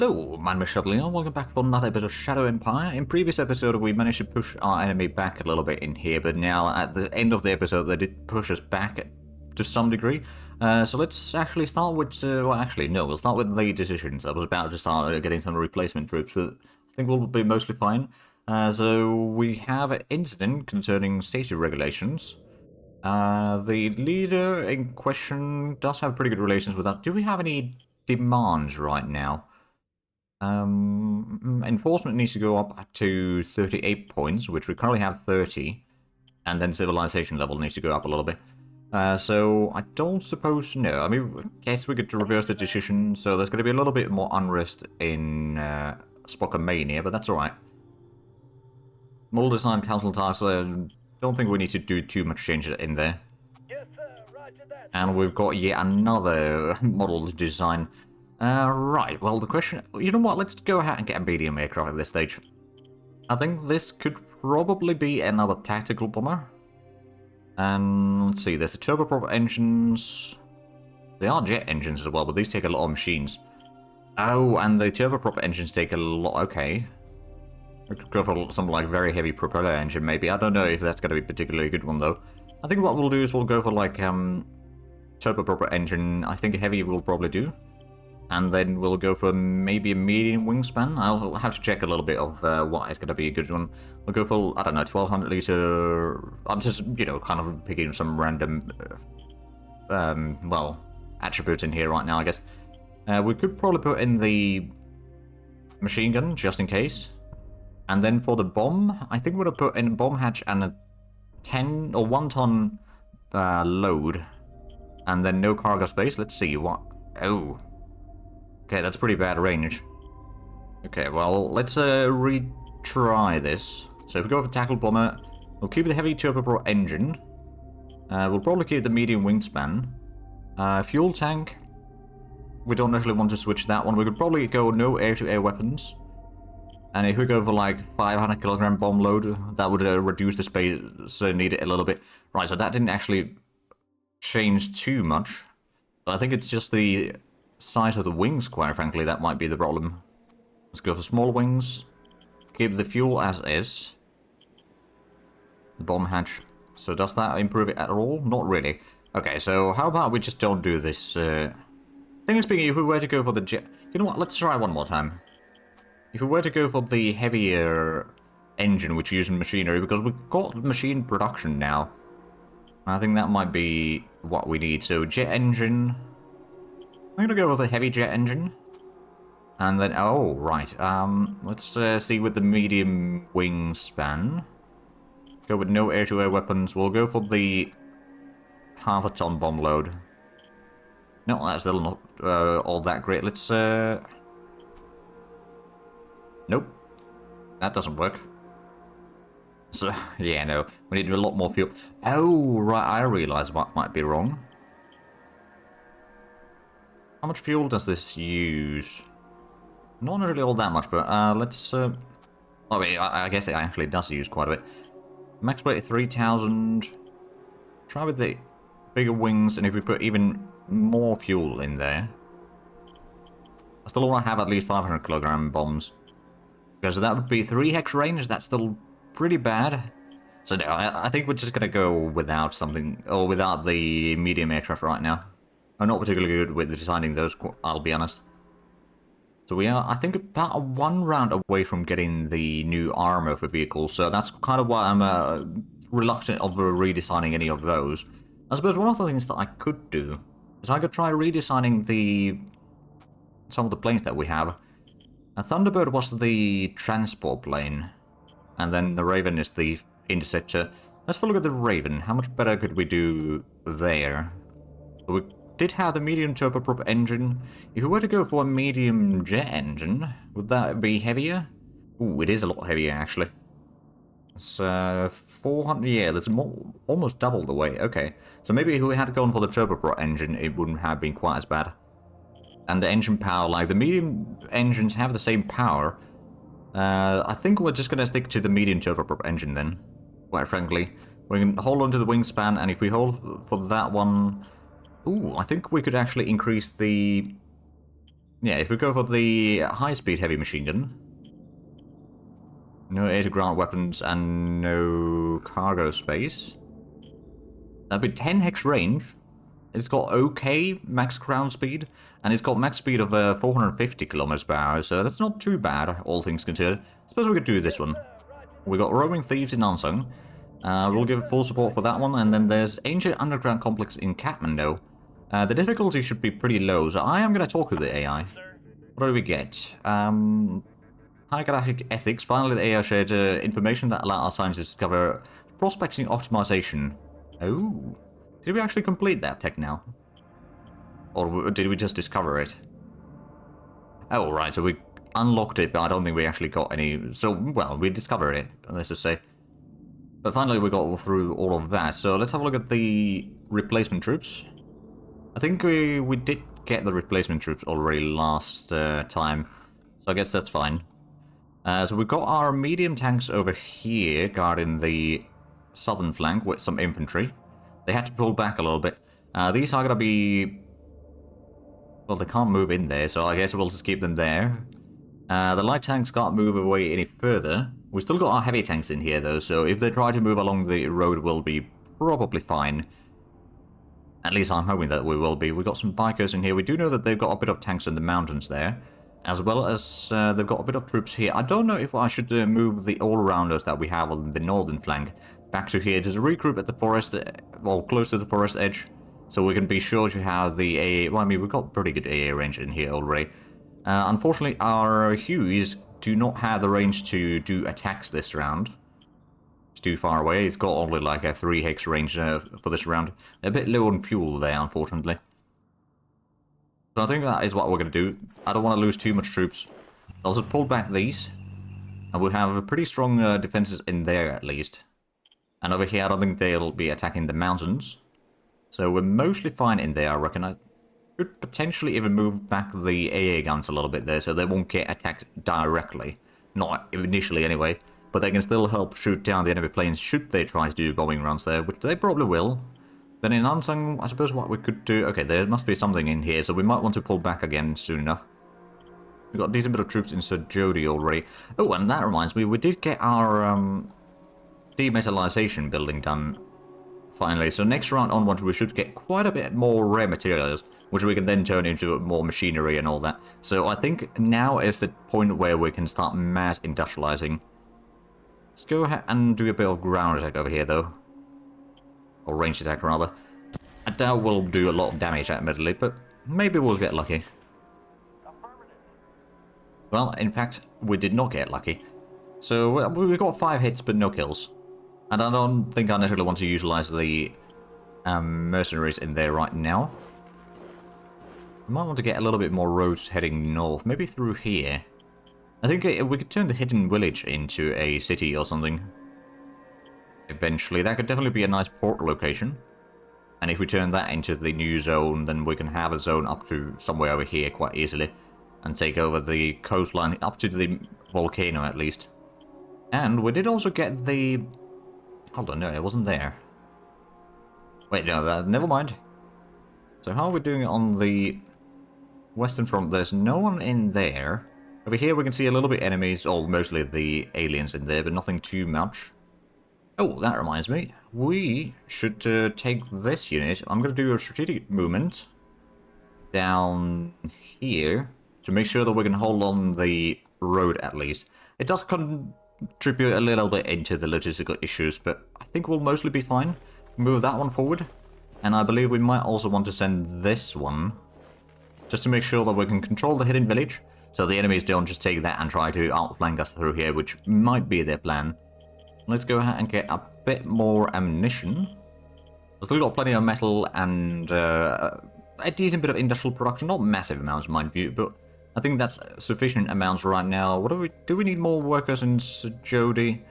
Hello, my name is Zhatelier. Welcome back for another bit of Shadow Empire. In previous episode, we managed to push our enemy back a little bit in here, but now at the end of the episode, they did push us back to some degree. So let's actually start with, well, actually, no, we'll start with the decisions. I was about to start getting some replacement troops, but I think we'll be mostly fine. So we have an incident concerning safety regulations. The leader in question does have pretty good relations with that. Do we have any demands right now? Enforcement needs to go up to 38 points, which we currently have 30. And then civilization level needs to go up a little bit. So I don't suppose, no. I mean, I guess we could reverse the decision, so there's going to be a little bit more unrest in Spokomania, but that's alright. Model design council tasks, don't think we need to do too much changes in there. Yes, sir. Roger that. And we've got yet another model design. Right, well, the question... You know what, let's go ahead and get a medium aircraft at this stage. I think this could probably be another tactical bomber. And let's see, there's the turboprop engines. They are jet engines as well, but these take a lot of machines. Oh, and the turboprop engines take a lot... Okay. We could go for some, like, very heavy propeller engine, maybe. I don't know if that's going to be a particularly good one, though. I think what we'll do is we'll go for, like, turboprop engine. I think a heavy will probably do. And then we'll go for maybe a medium wingspan. I'll have to check a little bit of what is going to be a good one. We'll go for, I don't know, 1200 liter... I'm just, you know, kind of picking some random, well, attributes in here right now, I guess. We could probably put in the machine gun, just in case. And then for the bomb, I think we're going to put in a bomb hatch and a 10 or 1 ton load. And then no cargo space. Let's see what... Oh... Okay, that's pretty bad range. Okay, well, let's retry this. So if we go for tackle bomber, we'll keep the heavy turboprop engine. We'll probably keep the medium wingspan. Fuel tank, we don't actually want to switch that one. We could probably go no air-to-air weapons. And if we go for like 500 kilogram bomb load, that would reduce the space needed a little bit. Right, so that didn't actually change too much. But I think it's just the size of the wings, quite frankly, that might be the problem. Let's go for small wings. Keep the fuel as is. The bomb hatch. So does that improve it at all? Not really. Okay, so how about we just don't do this? Thing speaking, if we were to go for the jet... You know what, let's try one more time. If we were to go for the heavier engine, which uses machinery, because we've got machine production now. I think that might be what we need. So jet engine... I'm gonna go with a heavy jet engine. And then, oh, right. Let's see with the medium wingspan. Go with no air-to-air weapons. We'll go for the half a ton bomb load. No, that's still not all that great. Let's, Nope. That doesn't work. So, yeah, no. We need a lot more fuel. Oh, right, I realise what might be wrong. How much fuel does this use? Not really all that much, but let's... Oh wait, I guess it actually does use quite a bit. Max weight 3000. Try with the bigger wings, and if we put even more fuel in there... I still want to have at least 500 kilogram bombs. Because that would be 3 hex range, that's still pretty bad. So no, I think we're just going to go without something, or without the medium aircraft right now. I'm not particularly good with designing those, I'll be honest. So we are, I think, about 1 round away from getting the new armor for vehicles, so that's kind of why I'm reluctant of redesigning any of those. I suppose one of the things that I could do is I could try redesigning some of the planes that we have. A Thunderbird was the transport plane, and then the Raven is the interceptor. Let's have a look at the Raven. How much better could we do there? So we did have the medium turboprop engine. If we were to go for a medium jet engine, would that be heavier? Ooh, it is a lot heavier, actually. It's 400, yeah, that's almost double the weight. Okay, so maybe if we had gone for the turboprop engine, it wouldn't have been quite as bad. And the engine power, like the medium engines have the same power. I think we're just going to stick to the medium turboprop engine then, quite frankly. We can hold on to the wingspan, and if we hold for that one... Ooh, I think we could actually increase the Yeah, if we go for the high-speed heavy machine gun, no air-to-ground weapons and no cargo space. That'd be 10 hex range. It's got okay max ground speed, and it's got max speed of 450 kilometers per hour, so that's not too bad, all things considered. Suppose we could do this one. We got roaming thieves in Ansung. We'll give full support for that one, and then there's ancient underground complex in Kathmandu. The difficulty should be pretty low, so I am going to talk with the AI. What do we get? High galactic ethics. Finally, the AI shared information that allowed our scientists to discover prospecting optimization. Oh. Did we actually complete that tech now? Or did we just discover it? Oh, right, so we unlocked it, but I don't think we actually got any... So, well, we discovered it, let's just say. But finally we got through all of that, so let's have a look at the replacement troops. I think we did get the replacement troops already last time, so I guess that's fine. So we've got our medium tanks over here guarding the southern flank with some infantry. They had to pull back a little bit. These are going to be... Well, they can't move in there, so I guess we'll just keep them there. The light tanks can't move away any further. We've still got our heavy tanks in here, though, so if they try to move along the road, we'll be probably fine. At least I'm hoping that we will be. We've got some bikers in here. We do know that they've got a bit of tanks in the mountains there, as well as they've got a bit of troops here. I don't know if I should move the all-rounders that we have on the northern flank back to here to regroup at the forest, well, close to the forest edge, so we can be sure to have the AA... Well, I mean, we've got pretty good AA range in here already. Unfortunately, our Hueys do not have the range to do attacks this round. It's too far away. It's got only like a 3 hex range for this round. A bit low on fuel there, unfortunately. So I think that is what we're going to do. I don't want to lose too much troops. I'll just pull back these. And we'll have pretty strong defenses in there, at least. And over here, I don't think they'll be attacking the mountains. So we're mostly fine in there, I reckon. I could potentially even move back the AA guns a little bit there, so they won't get attacked directly. Not initially, anyway. But they can still help shoot down the enemy planes should they try to do bombing runs there, which they probably will. Then in Ansung, I suppose what we could do... Okay, there must be something in here, so we might want to pull back again soon enough. We've got a decent bit of troops in Zhate already. Oh, and that reminds me, we did get our demetallization building done finally. So next round onwards, we should get quite a bit more rare materials, which we can then turn into more machinery and all that. So I think now is the point where we can start mass industrializing. Let's go ahead and do a bit of ground attack over here, though. Or range attack, rather. I doubt we'll do a lot of damage, admittedly, but maybe we'll get lucky. Well, in fact, we did not get lucky. So we got 5 hits, but no kills. And I don't think I necessarily want to utilize the mercenaries in there right now. We might want to get a little bit more roads heading north, maybe through here. I think we could turn the hidden village into a city or something. Eventually, that could definitely be a nice port location. And if we turn that into the new zone, then we can have a zone up to somewhere over here quite easily. And take over the coastline, up to the volcano at least. And we did also get the... Hold on, no, it wasn't there. Wait, no, never mind. So how are we doing it on the western front? There's no one in there. Over here we can see a little bit enemies, or mostly the aliens in there, but nothing too much. Oh, that reminds me. We should take this unit. I'm going to do a strategic movement down here to make sure that we can hold on the road at least. It does contribute a little bit into the logistical issues, but I think we'll mostly be fine. Move that one forward. And I believe we might also want to send this one just to make sure that we can control the hidden village, so the enemies don't just take that and try to outflank us through here, which might be their plan. Let's go ahead and get a bit more ammunition. We've still got plenty of metal and a decent bit of industrial production. Not massive amounts, mind you, but I think that's sufficient amounts right now. What do we need more workers in Zhate?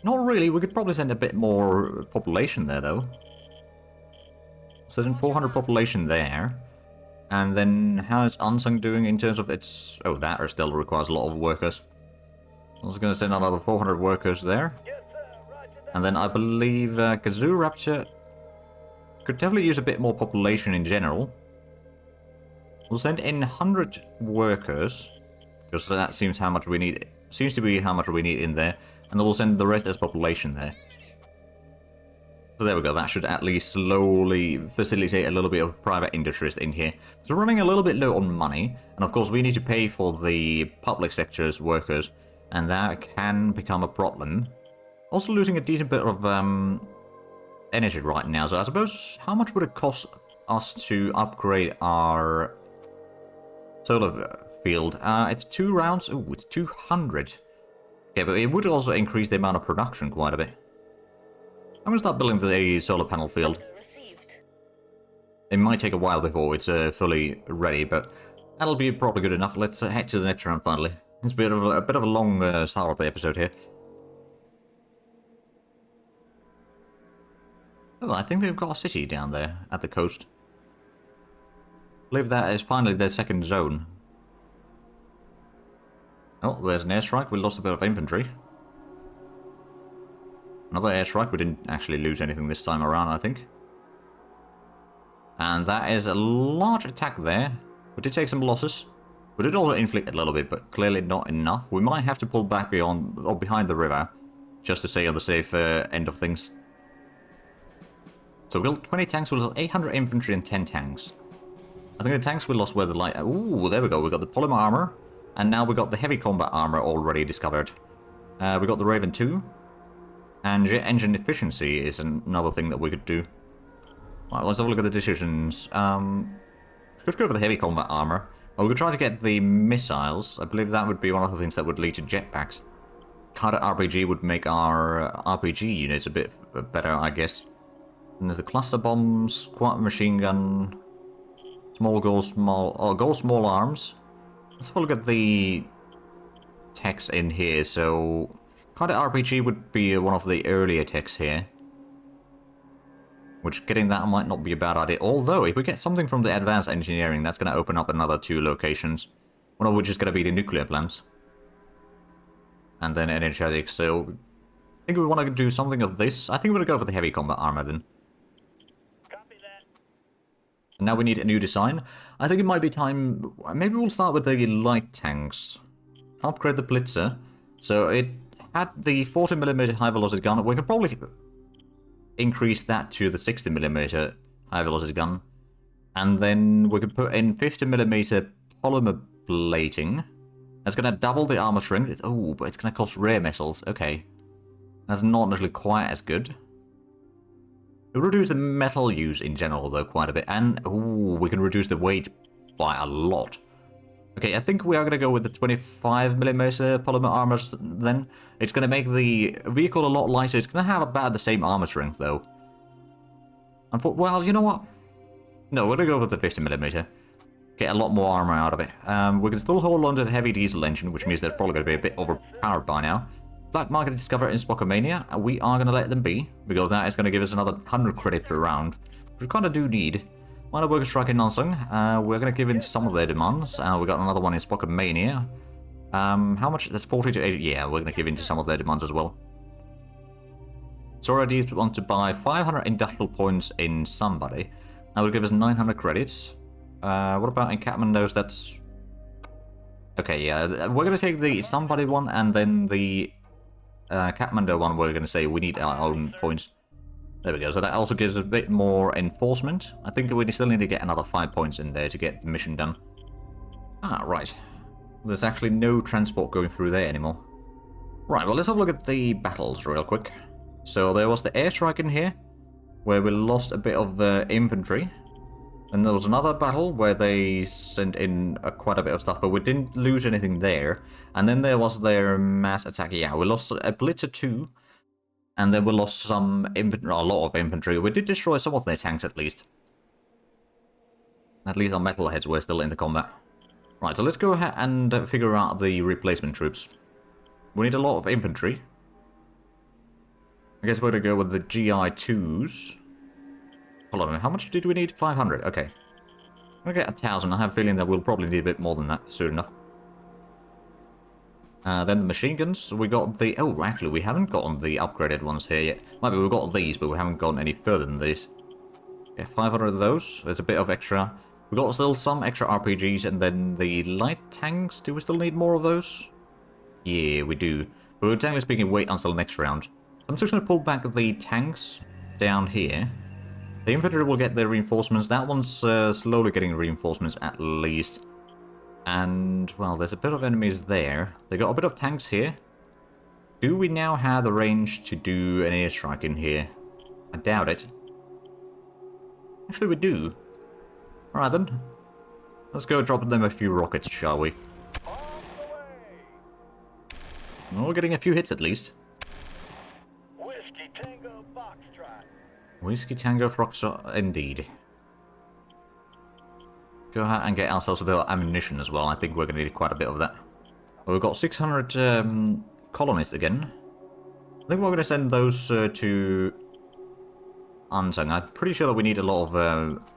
Not really. We could probably send a bit more population there, though. So then 400 population there. And then how is Ansung doing in terms of its... Oh, that still requires a lot of workers. I was going to send another 400 workers there. And then I believe Kazoo Rapture could definitely use a bit more population in general. We'll send in 100 workers, because that seems how much we need. Seems to be how much we need in there, and then we'll send the rest as population there. So there we go, that should at least slowly facilitate a little bit of private interest in here. So we're running a little bit low on money, and of course we need to pay for the public sector's workers, and that can become a problem. Also losing a decent bit of energy right now, so I suppose how much would it cost us to upgrade our solar field? It's 2 rounds, ooh, it's 200. Okay, but it would also increase the amount of production quite a bit. I'm going to start building the solar panel field. It might take a while before it's fully ready, but that'll be probably good enough. Let's head to the next round finally. It's a bit of a long start of the episode here. Oh, I think they've got a city down there at the coast. I believe that is finally their second zone. Oh, there's an airstrike. We lost a bit of infantry. Another airstrike. We didn't actually lose anything this time around, I think. And that is a large attack there. We did take some losses. We did also inflict a little bit, but clearly not enough. We might have to pull back beyond or behind the river, just to stay on the safe end of things. So we got 20 tanks, we lost 800 infantry and 10 tanks. I think the tanks we lost were the light... Ooh, there we go. We got the polymer armor, and now we got the heavy combat armor already discovered. We got the Raven 2. And jet engine efficiency is another thing that we could do. Right, let's have a look at the decisions. Let's go for the heavy combat armor. Well, we could try to get the missiles. I believe that would be one of the things that would lead to jetpacks. Carter RPG would make our RPG units a bit better, I guess. And there's the cluster bombs, quantum machine gun, small arms. Let's have a look at the text in here. So Carter RPG would be one of the earlier techs here. Which, getting that might not be a bad idea. Although, if we get something from the advanced engineering, that's going to open up another 2 locations. One of which is going to be the nuclear plants. And then energetics, so... I think we want to do something of this. I think we're going to go for the heavy combat armor then. Copy that. And now we need a new design. I think it might be time... Maybe we'll start with the light tanks. Upgrade the Blitzer. So it had the 40mm high velocity gun. We could probably increase that to the 60mm high velocity gun. And then we could put in 50mm polymer plating. That's going to double the armor strength. Oh, but it's going to cost rare metals. Okay. That's not necessarily quite as good. It'll reduce the metal use in general, though, quite a bit. And, ooh, we can reduce the weight by a lot. Okay, I think we are going to go with the 25mm polymer armor then. It's going to make the vehicle a lot lighter. It's going to have about the same armor strength, though. Well, you know what? No, we're going to go with the 50mm. Get a lot more armor out of it. We can still hold on to the heavy diesel engine, which means they're probably going to be a bit overpowered by now. Black market discovered in Spocomania. We are going to let them be, because that is going to give us another 100 credit per round, which we kind of do need. Minor worker strike in Nansung. We're going to give in some of their demands. We got another one in Spocomania. How much? That's 40 to 80. Yeah, we're going to give in to some of their demands as well. So already want to buy 500 industrial points in somebody. That will give us 900 credits. What about in Kathmandu's? That's... Okay, yeah. We're going to take the somebody one, and then the Kathmandu one we're going to say we need our own points. There we go. So that also gives us a bit more enforcement. I think we still need to get another 5 points in there to get the mission done. Ah, right. There's actually no transport going through there anymore. Right, well, let's have a look at the battles real quick. So there was the airstrike in here, where we lost a bit of infantry. And there was another battle where they sent in quite a bit of stuff, but we didn't lose anything there. And then there was their mass attack. Yeah, we lost a Blitzer 2. And then we lost some infantry, a lot of infantry. We did destroy some of their tanks at least. At least our metalheads were still in the combat. Right, so let's go ahead and figure out the replacement troops. We need a lot of infantry. I guess we're going to go with the GI2s. Hold on, how much did we need? 500, okay. I'm going to get 1,000. I have a feeling that we'll probably need a bit more than that soon enough. Then the machine guns, we got the... Oh, actually, we haven't gotten the upgraded ones here yet. Might be we've got these, but we haven't gone any further than these. Yeah, 500 of those. There's a bit of extra. We got still some extra RPGs, and then the light tanks. Do we still need more of those? Yeah, we do. But we're technically speaking, wait until next round. I'm just going to pull back the tanks down here. The infantry will get their reinforcements. That one's slowly getting reinforcements at least. And, well, there's a bit of enemies there. They got a bit of tanks here. Do we now have the range to do an airstrike in here? I doubt it. Actually, we do. Alright then. Let's go drop them a few rockets, shall we? Well, we're getting a few hits at least. Whiskey Tango Foxtrot. Whiskey Tango Foxtrot, indeed. Go ahead and get ourselves a bit of ammunition as well. I think we're going to need quite a bit of that. Well, we've got 600 colonists again. I think we're going to send those to Antang. I'm pretty sure that we need a lot of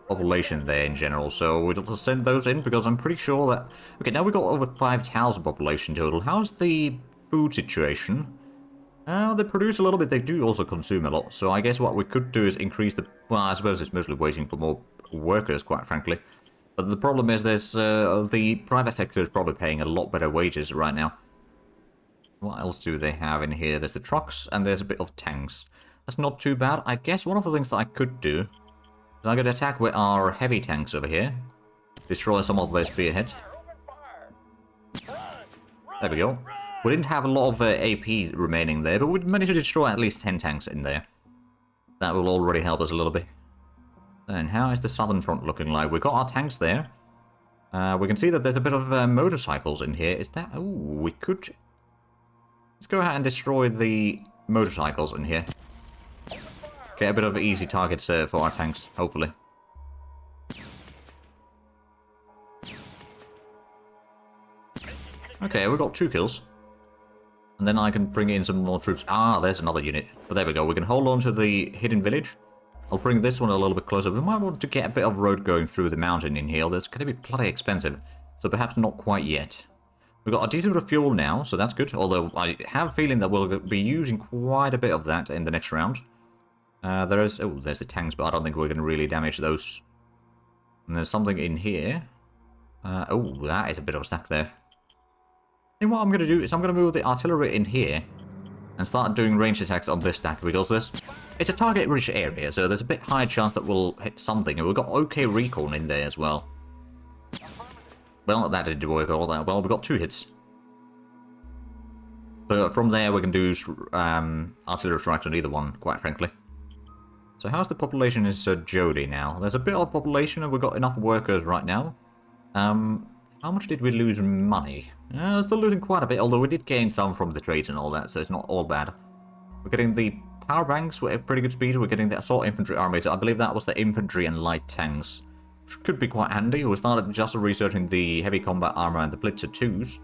population there in general, so we'll just send those in because I'm pretty sure that... Okay, now we've got over 5,000 population total. How's the food situation? They produce a little bit, they do also consume a lot, so I guess what we could do is increase the... Well, I suppose it's mostly waiting for more workers, quite frankly. But the problem is there's... the private sector is probably paying a lot better wages right now. What else do they have in here? There's the trucks, and there's a bit of tanks. That's not too bad. I guess one of the things that I could do is I could attack with our heavy tanks over here. Destroy some of their spearhead. There we go. We didn't have a lot of AP remaining there, but we managed to destroy at least 10 tanks in there. That will already help us a little bit. Then, how is the southern front looking like? We've got our tanks there. We can see that there's a bit of motorcycles in here. Is that... Oh, we could... Let's go ahead and destroy the motorcycles in here. Get a bit of easy targets for our tanks, hopefully. Okay, we got 2 kills. And then I can bring in some more troops. Ah, there's another unit. But there we go. We can hold on to the hidden village. I'll bring this one a little bit closer. We might want to get a bit of road going through the mountain in here. That's going to be bloody expensive. So perhaps not quite yet. We've got a decent bit of fuel now, so that's good. Although I have a feeling that we'll be using quite a bit of that in the next round. There's the tanks, but I don't think we're going to really damage those. And there's something in here. Oh, that is a bit of a stack there. And what I'm going to do is I'm going to move the artillery in here and start doing range attacks on this stack, because it's a target-rich area, so there's a bit higher chance that we'll hit something. And we've got okay recon in there as well. Well, that didn't work all that well. We got 2 hits. But from there, we can do artillery strikes on either one, quite frankly. So how's the population in Zhate now? There's a bit of population, and we've got enough workers right now. How much did we lose money? Still losing quite a bit, although we did gain some from the trades and all that, so it's not all bad. We're getting the power banks with a pretty good speed. We're getting the assault infantry armies. I believe that was the infantry and light tanks. Which could be quite handy. We started just researching the heavy combat armor and the Blitzer 2s.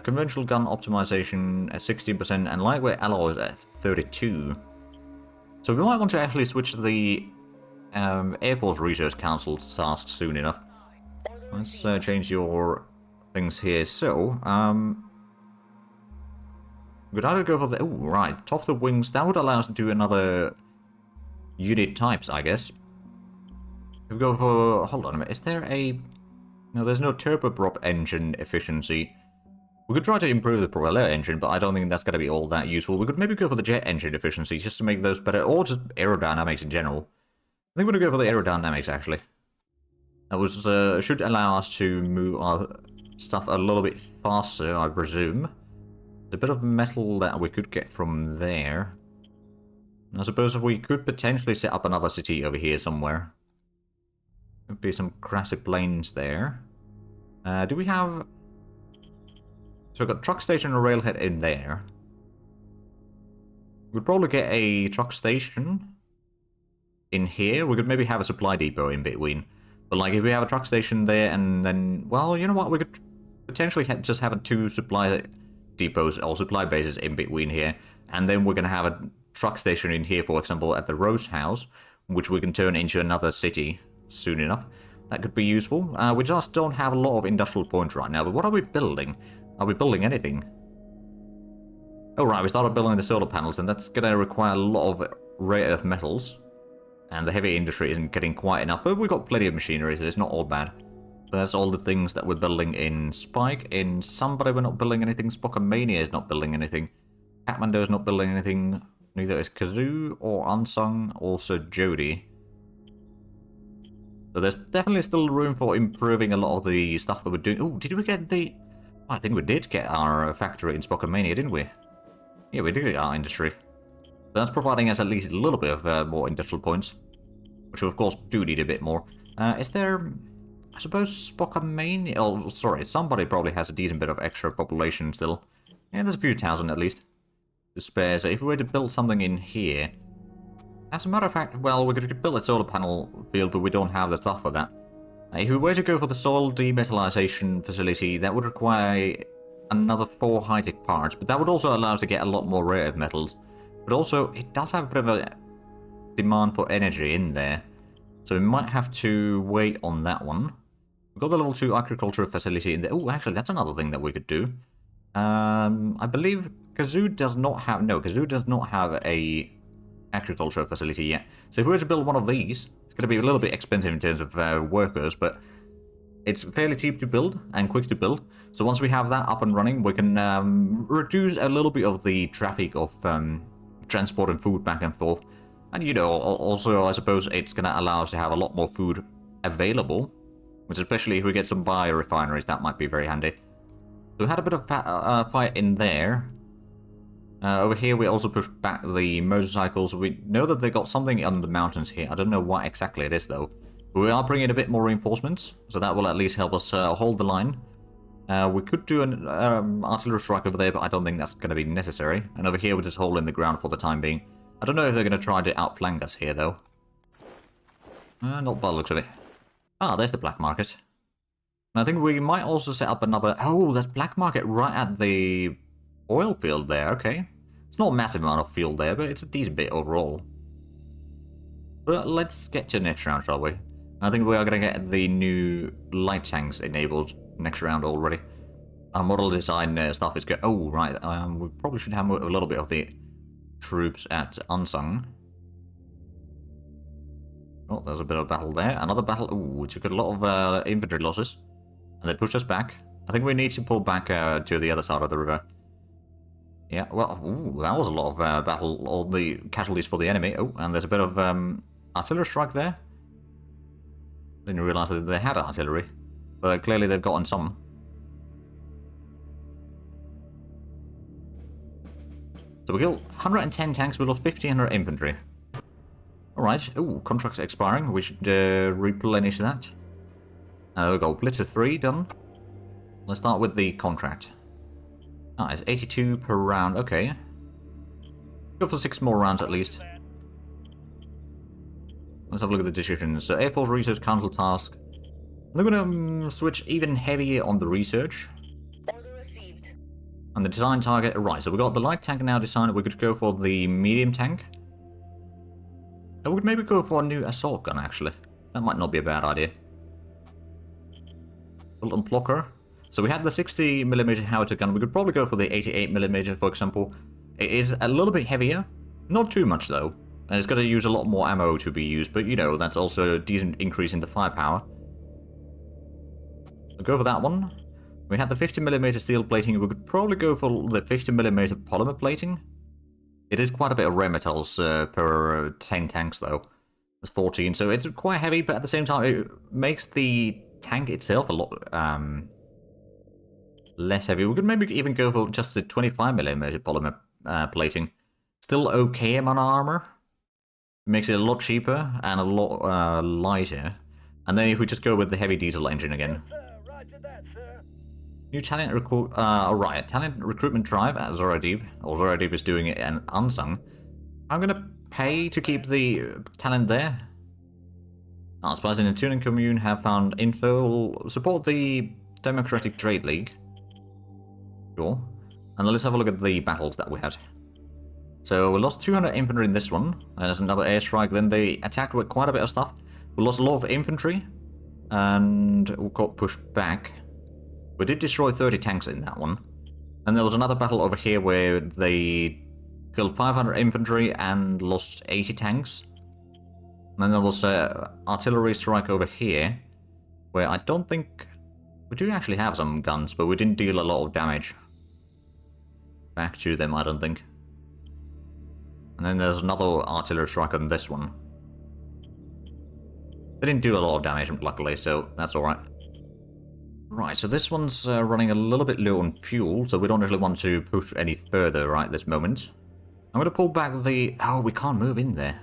Conventional gun optimization at 16% and lightweight alloys at 32%. So we might want to actually switch to the Air Force Research Council task soon enough. Let's change your things here. So, we could either go for the... Oh, right. Top of the wings. That would allow us to do another unit types, I guess. If we go for... Hold on a minute. Is there a... No, there's no turboprop engine efficiency. We could try to improve the propeller engine, but I don't think that's going to be all that useful. We could maybe go for the jet engine efficiency just to make those better, or just aerodynamics in general. I think we're going to go for the aerodynamics, actually. That was should allow us to move our stuff a little bit faster, I presume. There's a bit of metal that we could get from there. I suppose we could potentially set up another city over here somewhere. Could be some grassy plains there. Do we have... So we've got truck station and railhead in there. We'd probably get a truck station in here. We could maybe have a supply depot in between. But like if we have a truck station there and then... Well, you know what? We could potentially just have 2 supply depots or supply bases in between here. And then we're going to have a truck station in here, for example, at the Rose House, which we can turn into another city soon enough. That could be useful. We just don't have a lot of industrial points right now. But what are we building? Are we building anything? Oh right, we started building the solar panels, and that's going to require a lot of rare earth metals. And the heavy industry isn't getting quite enough, but we've got plenty of machinery, so it's not all bad. So that's all the things that we're building in Spike. In Somebody we're not building anything. Spokomania is not building anything. Kathmandu is not building anything. Neither is Kazoo or Unsung, also Jody. So there's definitely still room for improving a lot of the stuff that we're doing. Oh, did we get the... I think we did get our factory in Spokomania, didn't we? Yeah, we did get our industry. So that's providing us at least a little bit of more industrial points. Which we of course do need a bit more. Is there... I suppose Spokomania... Oh, sorry, somebody probably has a decent bit of extra population still. Yeah, there's a few thousand at least. To spare, so if we were to build something in here... As a matter of fact, well, we could build a solar panel field, but we don't have the stuff for that. If we were to go for the soil demetallization facility, that would require another 4 high-tech parts, but that would also allow us to get a lot more rare earth metals. But also, it does have a bit of a demand for energy in there, so we might have to wait on that one. We've got the level 2 agriculture facility in there. Oh, actually, that's another thing that we could do. I believe Kazoo does not have... No, Kazoo does not have a agriculture facility yet. So if we were to build one of these, it's going to be a little bit expensive in terms of workers, but it's fairly cheap to build and quick to build. So once we have that up and running, we can reduce a little bit of the traffic of transporting food back and forth. And, you know, also, I suppose it's going to allow us to have a lot more food available, which especially if we get some biorefineries, that might be very handy. So we had a bit of fight in there. Over here, we also pushed back the motorcycles. We know that they got something on the mountains here. I don't know what exactly it is, though. But we are bringing a bit more reinforcements, so that will at least help us hold the line. We could do an artillery strike over there, but I don't think that's going to be necessary. And over here, we're just holding the ground for the time being. I don't know if they're going to try to outflank us here, though. Not by the looks of it. Ah, there's the black market. And I think we might also set up another... Oh, there's black market right at the oil field there, okay. It's not a massive amount of field there, but it's a decent bit overall. But let's get to the next round, shall we? I think we are going to get the new light tanks enabled next round already. Our model design stuff is good. Oh, right. We probably should have a little bit of the troops at Unsung. Oh, there's a bit of battle there. Another battle. Oh, we took a lot of infantry losses. And they pushed us back. I think we need to pull back to the other side of the river. Yeah, well, ooh, that was a lot of battle, all the casualties for the enemy. Oh, and there's a bit of artillery strike there. Didn't realise that they had artillery, but clearly they've gotten some. So we killed 110 tanks, we lost 1,500 infantry. Alright, ooh, contract's expiring, we should replenish that. There we go, Blitzer 3 done. Let's start with the contract. Nice, 82 per round, okay. Go for 6 more rounds at least. Let's have a look at the decisions. So Air Force Research Council task. I'm going to switch even heavier on the research. Order received. And the design target, right, so we got the light tank now designed. We could go for the medium tank. And we could maybe go for a new assault gun, actually. That might not be a bad idea. Bullet blocker. So we had the 60mm howitzer gun. We could probably go for the 88mm, for example. It is a little bit heavier. Not too much, though. And it's going to use a lot more ammo to be used. But, you know, that's also a decent increase in the firepower. So go for that one. We had the 50mm steel plating. We could probably go for the 50mm polymer plating. It is quite a bit of rare metals per 10 tanks, though. It's 14, so it's quite heavy, but at the same time, it makes the tank itself a lot less heavy. We could maybe even go for just the 25mm polymer plating. Still okay amount of armor. Makes it a lot cheaper and a lot lighter. And then if we just go with the heavy diesel engine again. Yes, sir. Roger that, sir. New talent talent recruitment drive at Zoradeep. Or Zoradeep is doing it and Unsung. I'm gonna pay to keep the talent there. Spies in the Tuning Commune have found info. Will support the Democratic Trade League. Sure. And then let's have a look at the battles that we had. So we lost 200 infantry in this one. And there's another airstrike. Then they attacked with quite a bit of stuff. We lost a lot of infantry. And we got pushed back. We did destroy 30 tanks in that one. And there was another battle over here where they killed 500 infantry and lost 80 tanks. And then there was artillery strike over here, where I don't think... We do actually have some guns, but we didn't deal a lot of damage back to them, I don't think. And then there's another artillery strike on this one. They didn't do a lot of damage, luckily, so that's alright. Right, so this one's running a little bit low on fuel, so we don't really want to push any further right at this moment. I'm going to pull back the... Oh, we can't move in there.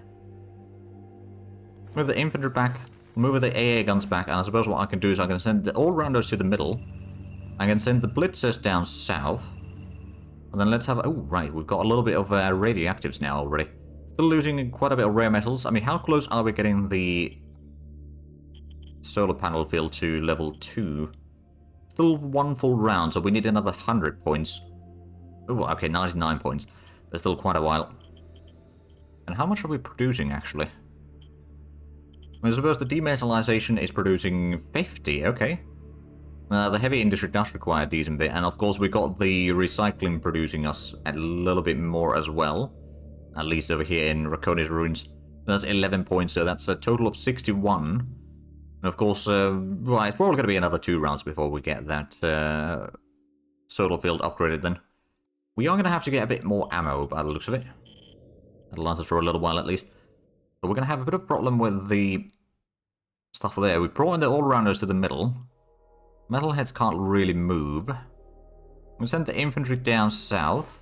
Move the infantry back, move the AA guns back, and I suppose what I can do is I can send the all-rounders to the middle. I can send the blitzers down south. And then let's have... Oh, right, we've got a little bit of radioactives now already. Still losing quite a bit of rare metals. I mean, how close are we getting the solar panel field to level 2? Still one full round, so we need another 100 points. Oh, okay, 99 points. But still quite a while. And how much are we producing, actually? I suppose the demetallization is producing 50, okay. The heavy industry does require a decent bit, and of course we got the recycling producing us a little bit more as well. At least over here in Raconi's Ruins. That's 11 points, so that's a total of 61. And of course, right, it's probably going to be another 2 rounds before we get that solar field upgraded then. We are going to have to get a bit more ammo by the looks of it. That'll last us for a little while at least. But we're going to have a bit of a problem with the stuff there. We brought in the all-rounders to the middle. Metalheads can't really move. We sent the infantry down south.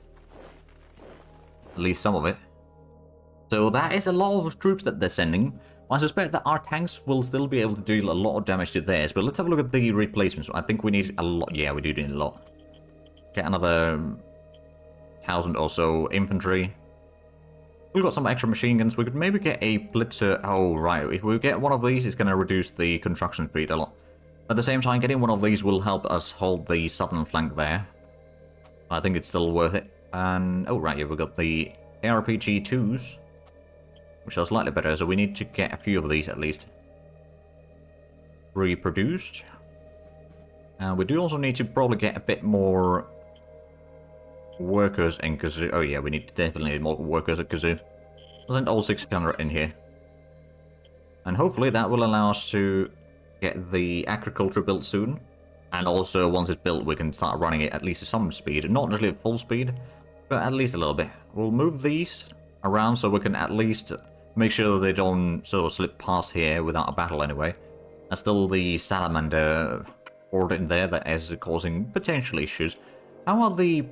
At least some of it. So that is a lot of troops that they're sending. I suspect that our tanks will still be able to do a lot of damage to theirs. But let's have a look at the replacements. I think we need a lot. Yeah, we do need a lot. Get another 1,000 or so infantry. We've got some extra machine guns. We could maybe get a blitzer. Oh, right. If we get one of these, it's going to reduce the construction speed a lot. At the same time, getting one of these will help us hold the southern flank there. I think it's still worth it. And, oh, right, yeah, we've got the ARPG-2s, which are slightly better, so we need to get a few of these at least reproduced. And we do also need to probably get a bit more workers in Kazoo. Oh yeah, we need definitely need more workers at Kazoo. I'll send all 600 in here. And hopefully that will allow us to get the agriculture built soon. And also, once it's built, we can start running it at least at some speed. Not necessarily at full speed, but at least a little bit. We'll move these around so we can at least make sure that they don't sort of slip past here without a battle anyway. There's still the salamander horde in there that is causing potential issues. How are the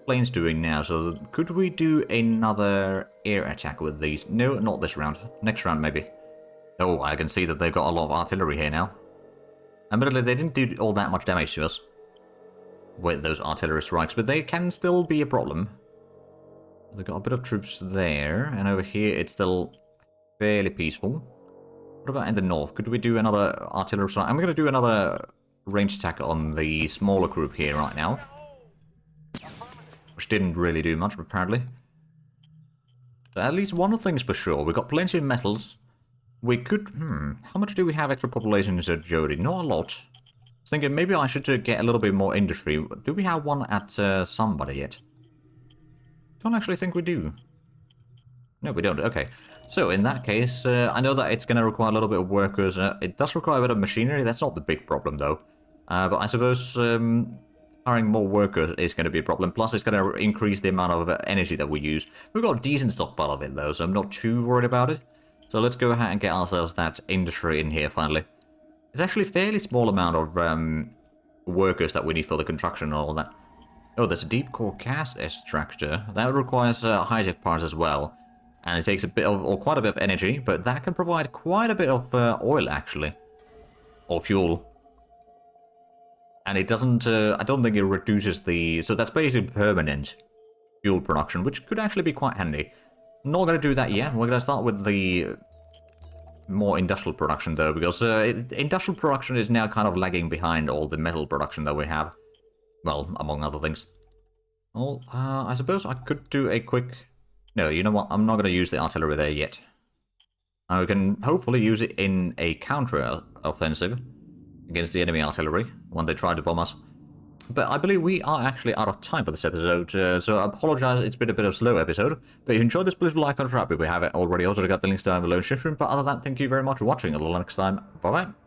planes doing now? So could we do another air attack with these? No, not this round. Next round maybe. Oh, I can see that they've got a lot of artillery here now. Admittedly, they didn't do all that much damage to us with those artillery strikes, but they can still be a problem. They've got a bit of troops there, and over here it's still fairly peaceful. What about in the north? Could we do another artillery strike? I'm going to do another range attack on the smaller group here right now. Which didn't really do much, apparently. But at least one of the things for sure, we've got plenty of metals. We could... how much do we have extra population at Zhate? Not a lot. I was thinking maybe I should get a little bit more industry. Do we have one at somebody yet? Don't actually think we do. No, we don't. Okay. So, in that case, I know that it's going to require a little bit of workers. It does require a bit of machinery. That's not the big problem, though. But I suppose hiring more workers is going to be a problem. Plus, it's going to increase the amount of energy that we use. We've got a decent stockpile of it, though, so I'm not too worried about it. So let's go ahead and get ourselves that industry in here, finally. It's actually a fairly small amount of workers that we need for the construction and all that. Oh, there's a deep core gas extractor. That requires high-tech parts as well. And it takes a bit of, or quite a bit of energy, but that can provide quite a bit of oil, actually. Or fuel. And it doesn't, I don't think it reduces the, so that's basically permanent fuel production, which could actually be quite handy. Not going to do that yet. We're going to start with the more industrial production, though, because industrial production is now kind of lagging behind all the metal production that we have. Well, among other things. Well, I suppose I could do a quick... No, you know what? I'm not going to use the artillery there yet. We can hopefully use it in a counter-offensive against the enemy artillery when they try to bomb us. But I believe we are actually out of time for this episode, so I apologize, it's been a bit of a slow episode. But if you enjoyed this, please like and subscribe if we haven't already. Also, got the links down below in the description. But other than that, thank you very much for watching. Until next time, bye-bye.